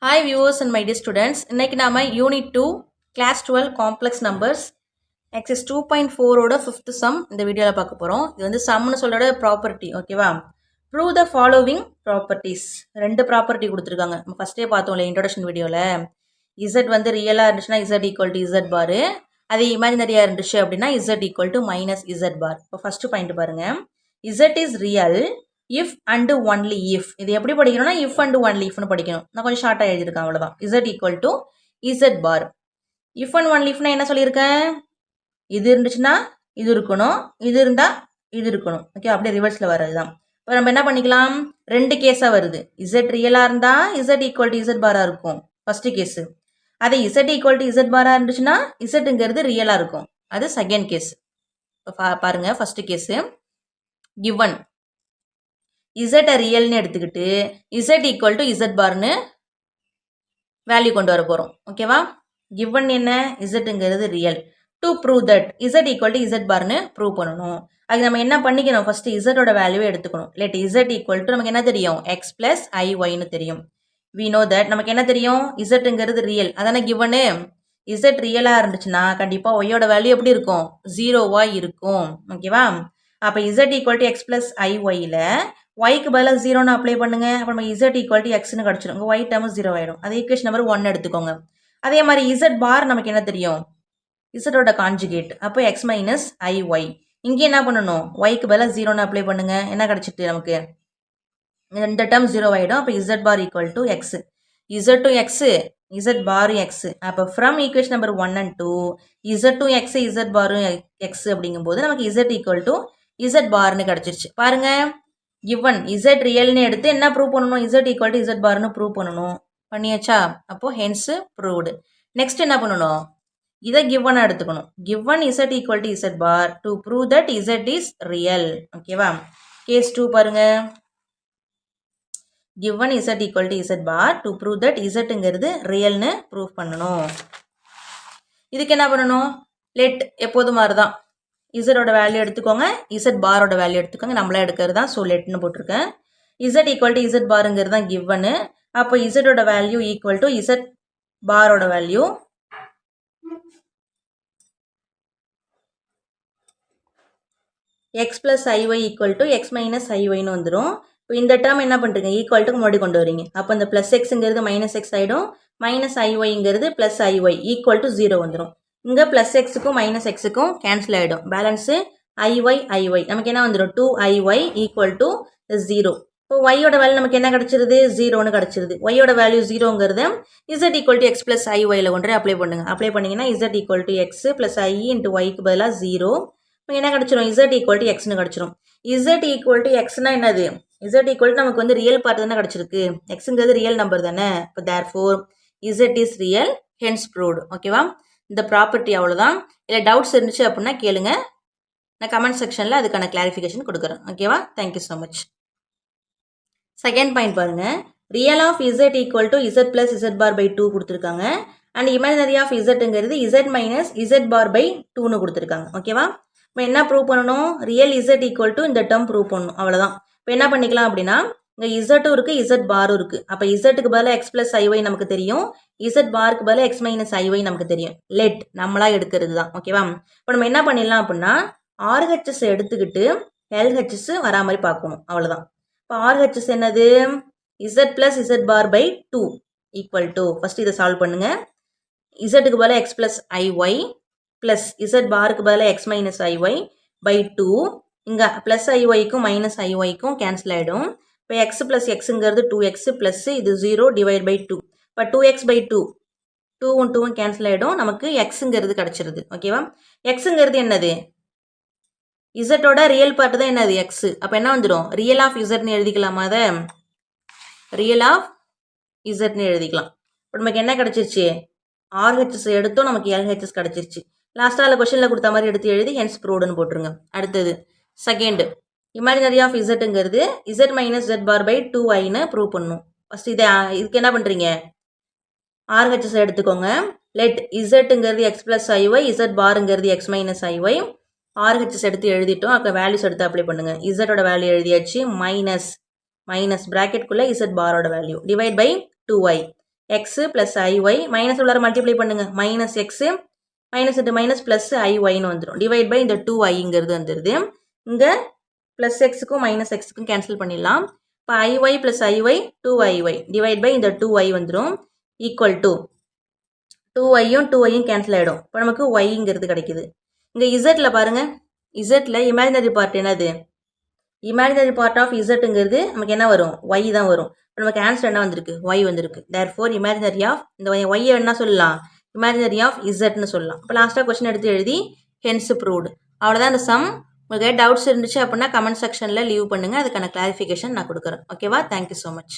Hi viewers and my dear students. இன்னைக்கு நாம unit 2 class 12 complex numbers exercise 2.4 ஓட 5th some இந்த வீடியோல பார்க்க போறோம். இது வந்து சம்னு சொல்றத ப்ராப்பர்ட்டி, ஓகேவா? Prove the following properties. ரெண்டு ப்ராப்பர்ட்டி கொடுத்துருக்காங்க. நம்ம ஃபர்ஸ்டே பார்த்தோம்ல இன்ட்ரோடக்ஷன் வீடியோல. z வந்து ரியலா இருந்துச்சுன்னா z ஈக்குவல் டு z பார். அது இமேஜினரியா இருந்துச்சு அப்படின்னா z equal to minus z பார். இப்போ ஃபர்ஸ்ட் பாயிண்ட் பாருங்க. z is real if and only if. இது எப்படி படிக்கணும்னா if and only if னு படிக்கணும். நான் கொஞ்சம் ஷார்ட்டாக எழுதியிருக்கேன், அவ்வளோதான். z equal to z bar. if and only if நான் என்ன சொல்லியிருக்கேன்? இது இருந்துச்சுன்னா இது இருக்கணும், இது இருந்தால் இது இருக்கணும். ஓகே, அப்படியே ரிவர்ஸில் வர்றது தான். இப்போ நம்ம என்ன பண்ணிக்கலாம்? ரெண்டு கேஸாக வருது. z ரியலாக இருந்தால் z equal to z பாராக இருக்கும், ஃபர்ஸ்ட் கேஸு. அதே z equal to z பாராக இருந்துச்சுன்னா zங்கிறது ரியலாக இருக்கும், அது செகண்ட் கேஸ். இப்போ பாருங்க, ஃபர்ஸ்ட் கேஸு given z ரியல்னு எடுத்துக்கிட்டு z ஈக்குவல் டு z பார்னு வேல்யூ கொண்டு வர போகிறோம், ஓகேவா? கிவன் என்ன? zங்கிறது real. To prove that z equal to z பார்னு ப்ரூவ் பண்ணணும். அது நம்ம என்ன பண்ணிக்கணும்? ஃபர்ஸ்ட் zோட வேல்யூவை எடுத்துக்கணும். லெட் z ஈக்குவல் டு நமக்கு என்ன தெரியும்? x பிளஸ் iy தெரியும். வி நோ தட் நமக்கு என்ன தெரியும்? zங்கிறது ரியல், அதான கிவனு. z ரியலாக இருந்துச்சுன்னா கண்டிப்பாக ஒய்யோட வேல்யூ எப்படி இருக்கும்? 0வா இருக்கும், ஓகேவா? அப்போ z equal to x plus ஐஒயில் ஒய்க்கு பதிலாக 0ன்னு அப்ளை பண்ணுங்க. அப்போ நம்ம z ஈக்குவல் டு எக்ஸ்னு கிடச்சிடும். உங்கள் ஒய் டேர்ம் 0 ஆயிடும். அது ஈக்குவேஷன் நம்பர் 1 எடுத்துக்கோங்க. அதே மாதிரி z பார் நமக்கு என்ன தெரியும்? zோட கான்ஜுகேட், அப்போ எக்ஸ் மைனஸ் ஐஒய். இங்கே என்ன பண்ணணும்? ஒய்க்கு பதிலாக 0ன்னு அப்ளை பண்ணுங்க. என்ன கிடச்சிட்டு நமக்கு? இந்த டேர்ம் 0 ஆகிடும். அப்போ z bar equal to x. z to x, z bar x. அப்போ from equation number 1 and 2 z to x, z பாரும் எக்ஸ் அப்படிங்கும்போது நமக்கு z ஈக்குவல் டு z பார்னு கிடச்சிருச்சு. பாருங்க, given z ரியல்னு எடுத்து என்ன ப்ரூவ் பண்ணணும்? z ஈக்குவல் டு z பார்னு ப்ரூவ் பண்ணணும். பண்ணியாச்சா? அப்போ ஹென்ஸ் ப்ரூவ்டு. நெக்ஸ்ட் என்ன பண்ணணும்? இதை கிவனாக எடுத்துக்கணும். given z equal to z bar to prove that z is real, ஓகேவா? கேஸ் 2 பாருங்க. given z equal to z bar to prove that zங்கிறது ரியல்னு ப்ரூவ் பண்ணணும். இதுக்கு என்ன பண்ணணும்? லெட் எப்போதும் மாதிரி தான் இசட்டோட வேல்யூ எடுத்துக்கோங்க, இசட் பாரோட வேல்யூ எடுத்துக்கோங்க. நம்மளே எடுக்கிறது தான், ஸோ லெட்னு போட்டிருக்கேன். இசட் ஈக்குவல் டு இசட் பாருங்கிறது தான் கிவனு. அப்போ இசட்டோட வேல்யூ ஈக்குவல் டு இசட் பாரோட value. X plus i y equal to X minus ஐஒய்னு வந்துடும். இப்போ இந்த டேர்ம் என்ன பண்ணுறீங்க? ஈக்குவல்ட்டுக்கு முன்னாடி கொண்டு வரீங்க. அப்போ இந்த ப்ளஸ் எக்ஸுங்கிறது மைனஸ் எக்ஸ் ஆகிடும். மைனஸ் ஐஒய்ங்கிறது ப்ளஸ் ஐஒய் ஈக்குவல் டு 0 வந்துடும். இங்கே ப்ளஸ் எக்ஸுக்கும் மைனஸ் எக்ஸுக்கும் கேன்சல் ஆகிடும். பேலன்ஸு ஐஒய் நமக்கு என்ன வந்துடும்? 2iy equal to 0. இப்போ ஒய்யோட வேல்யூ நமக்கு என்ன கிடச்சிருது? 0ன்னு கிடச்சிருது. ஒய்யோட வேல்யூ 0ங்கிறது z equal to x plus ஐஒயில் கொண்டு அப்ளை பண்ணுங்க. அப்ளை பண்ணிங்கன்னா z equal to x plus i into ஒய்க்கு பதிலாக 0. இப்போ என்ன கிடச்சிரும்? z ஈக்குவல் டு எக்ஸ்னு கிடச்சிரும். z ஈக்குவல் டு எக்ஸ்னா என்னது? z ஈக்குவல் டு நமக்கு வந்து ரியல் பார்ட் தானே கிடச்சிருக்கு. எக்ஸுங்கிறது ரியல் நம்பர் தானே. இப்போ therefore z is real, hence proved, ஓகேவா? இந்த ப்ராப்பர்ட்டி அவ்வளோதான். இல்லை டவுட்ஸ் இருந்துச்சு அப்படின்னா கேளுங்க, நான் கமெண்ட் செக்ஷனில் அதுக்கான கிளாரிஃபிகேஷன் கொடுக்குறேன், ஓகேவா? Thank you so much. Second point பாருங்க. Real of z equal to z plus z bar by 2 கொடுத்துருக்காங்க. அண்ட் இமேஜினரி ஆஃப் zங்கிறது z minus z bar by 2ன்னு கொடுத்துருக்காங்க, ஓகேவா? இப்போ என்ன ப்ரூவ் பண்ணணும்? ரியல் z ஈக்குவல் டு இந்த டேர்ம் ப்ரூவ் பண்ணணும், அவ்வளோதான். இப்போ என்ன பண்ணிக்கலாம் அப்படின்னா, இங்கே இசட்டும் இருக்குது, இசட் பாரும் இருக்குது. அப்போ இசட்டுக்கு பதிலாக எக்ஸ் பிளஸ் ஐஒய் நமக்கு தெரியும், இசட் பாருக்கு பதிலாக எக்ஸ் மைனஸ் ஐஒய் நமக்கு தெரியும். லெட் நம்மளாக எடுக்கிறது தான், ஓகேவா? இப்போ நம்ம என்ன பண்ணிடலாம் அப்படின்னா, ஆர்ஹெச்எஸ் எடுத்துக்கிட்டு எல்ஹெச்எஸ் வரா மாதிரி பார்க்கணும், அவ்வளோதான். இப்போ ஆர்ஹெச்எஸ் என்னது? Z plus z bar by 2 equal to, first இதை சால்வ் பண்ணுங்க. இசட்டுக்கு பதிலாக x plus i y plus z பாருக்கு பதிலாக எக்ஸ் மைனஸ் ஐஒய் பை 2. இங்கே ப்ளஸ் ஐஒய்க்கும் மைனஸ் ஐஒய்க்கும் கேன்சல் ஆகிடும். இப்போ எக்ஸ் ப்ளஸ் எக்ஸுங்கிறது 2x ப்ளஸ் இது 0 டிவைட் பை 2. இப்போ 2x பை 2, 2வும் 2வும் கேன்சல் ஆகிடும். நமக்கு எக்ஸுங்கிறது கிடச்சிருது, ஓகேவா? எக்ஸுங்கிறது என்னது? இசட்டோட ரியல் பார்ட் தான் என்னது? எக்ஸு. அப்போ என்ன வந்துடும்? ரியல் ஆஃப் இசட்னு எழுதிக்கலாமா? அதை ரியல் ஆஃப் இசட்னு எழுதிக்கலாம். இப்போ நமக்கு என்ன கிடச்சிருச்சு? ஆர்ஹெச்எஸ் எடுத்தோம், நமக்கு எல்ஹெச்எஸ் கிடச்சிருச்சு. லாஸ்ட்டாக அதில் கொஸ்டினில் கொடுத்த மாதிரி எடுத்து எழுதி ஹென்ஸ் ப்ரூவ்டுன்னு போட்டுருங்க. அடுத்தது செகண்டு, இமேஜினரி ஆஃப் இசட்டுங்கிறது z minus z bar by 2iன்னு ப்ரூவ் பண்ணணும். ஃபஸ்ட் இதுக்கு என்ன பண்ணுறீங்க? ஆர்ஹெச்எஸ் எடுத்துக்கோங்க. லெட் இசட்டுங்கிறது எக்ஸ் ப்ளஸ் ஐஒய், இசட் பாருங்கிறது எக்ஸ் மைனஸ் ஐஒய். ஆர்ஹெச்எஸ் எடுத்து எழுதிட்டோம். அப்போ வேல்யூஸ் எடுத்து அப்ளை பண்ணுங்க. இசட்டோட வேல்யூ எழுதியாச்சு, மைனஸ் மைனஸ் ப்ராக்கெட்குள்ளே இசட் பாரோட value divide by 2i. X plus i y minus உள்ளார மல்டிப்ளை பண்ணுங்கள் minus x minus into minus plus ஐஒய்னு வந்துடும் டிவைட் பை இந்த 2iங்கிறது வந்துடுது இங்கே ப்ளஸ் எக்ஸுக்கும் மைனஸ் எக்ஸுக்கும் கேன்சல் பண்ணிடலாம் இப்போ i y plus i y 2iy divide by இந்த 2y வந்துடும் ஈக்குவல் டு 2yயும் 2yயும் கேன்சல் ஆகிடும் இப்போ நமக்கு ஒய்ங்கிறது கிடைக்குது இங்கே இசட்டில் பாருங்கள் இசட்டில் இமேஜினரி பார்ட் என்னது இமேஜினரி பார்ட் ஆஃப் இசட்டுங்கிறது நமக்கு என்ன வரும் ஒய் தான் வரும் இப்போ நமக்கு ஆன்சர் என்ன வந்திருக்கு ஒய் வந்திருக்கு தேர்ஃபோர் இமேஜினரி ஆஃப் இந்த ஒய்யை என்ன சொல்லலாம் இமேஜினரி ஆஃப் இசட்னு சொல்லலாம் இப்போ லாஸ்ட்டாக கொஸ்டின் எடுத்து எழுதி ஹென்ஸ் ப்ரூவ்டு அவ்வளோதான் இந்த சம் உங்களுக்கு டவுட்ஸ் இருந்துச்சு அப்படின்னா கமெண்ட் செக்ஷனில் லீவ் பண்ணுங்கள் அதுக்கான கிளாரிஃபிகேஷன் நான் கொடுக்குறேன் ஓகேவா தேங்க்யூ ஸோ மச்